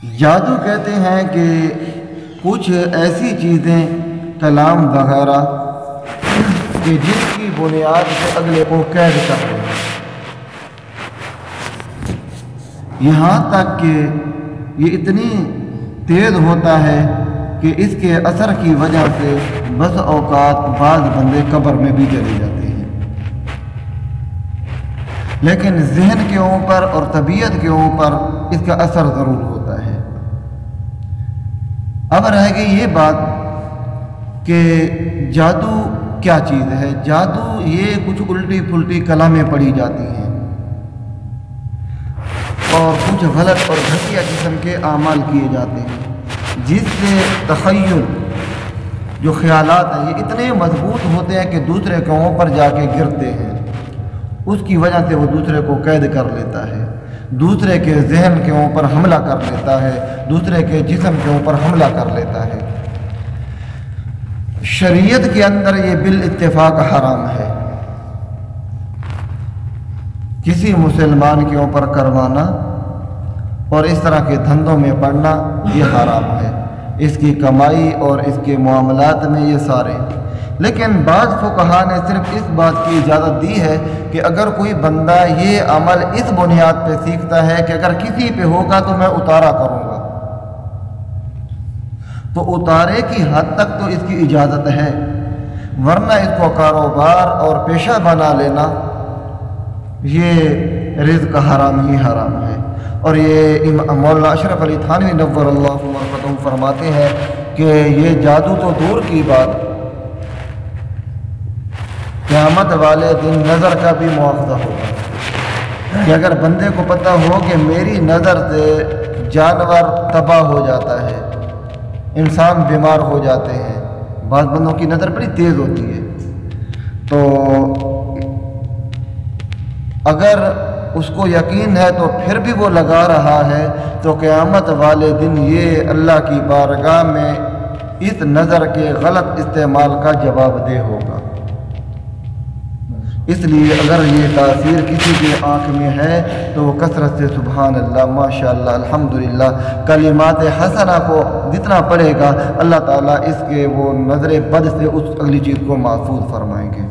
جادو کہتے ہیں کہ کچھ ایسی چیزیں کلام وغیرہ کہ جس کی بنیاد سے اگلے کو قید کر دیں، یہاں تک کہ یہ اتنی تیز ہوتا ہے کہ اس کے اثر کی وجہ سے بس اوقات بعض بندے قبر میں بھی چلے جاتے ہیں، لیکن ذہن کے اوپر اور طبیعت کے اوپر اس کا اثر ضرور ہوتا ہے۔ اب رہ گئی یہ بات کہ جادو کیا چیز ہے۔ جادو یہ کچھ الٹی پھلٹی کلامیں پڑھی جاتی ہیں اور کچھ غلط اور گھٹیا قسم کے اعمال کیے جاتے ہیں، جس سے تخیل جو خیالات ہیں یہ اتنے مضبوط ہوتے ہیں کہ دوسرے کے اوپر جا کے گرتے ہیں، اس کی وجہ سے وہ دوسرے کو قید کر لیتا ہے، دوسرے کے ذہن کے اوپر حملہ کر لیتا ہے، دوسرے کے جسم کے اوپر حملہ کر لیتا ہے۔ شریعت کے اندر یہ بالاتفاق حرام ہے، کسی مسلمان کے اوپر کروانا اور اس طرح کے دھندوں میں پڑنا یہ حرام ہے، اس کی کمائی اور اس کے معاملات میں یہ سارے۔ لیکن بعض فقہا نے صرف اس بات کی اجازت دی ہے کہ اگر کوئی بندہ یہ عمل اس بنیاد پہ سیکھتا ہے کہ اگر کسی پہ ہوگا تو میں اتارا کروں گا، تو اتارے کی حد تک تو اس کی اجازت ہے، ورنہ اس کو کاروبار اور پیشہ بنا لینا یہ رزق حرام ہی حرام ہے۔ اور یہ مولانا اشرف علی تھانوی نور اللہ مرقدہ فرماتے ہیں کہ یہ جادو تو دور کی بات، قیامت والے دن نظر کا بھی مواخذہ ہوگا، کہ اگر بندے کو پتہ ہو کہ میری نظر سے جانور تباہ ہو جاتا ہے، انسان بیمار ہو جاتے ہیں، بعض بندوں کی نظر بڑی تیز ہوتی ہے، تو اگر اس کو یقین ہے تو پھر بھی وہ لگا رہا ہے، تو قیامت والے دن یہ اللہ کی بارگاہ میں اس نظر کے غلط استعمال کا جواب دہ ہوگا۔ اس لیے اگر یہ تاثیر کسی کی آنکھ میں ہے تو وہ کثرت سے سبحان اللہ، ماشاءاللہ، الحمدللہ کلمات حسنہ کو جتنا پڑھے گا اللہ تعالیٰ اس کے وہ نظر بد سے اس اگلی چیز کو محفوظ فرمائیں گے۔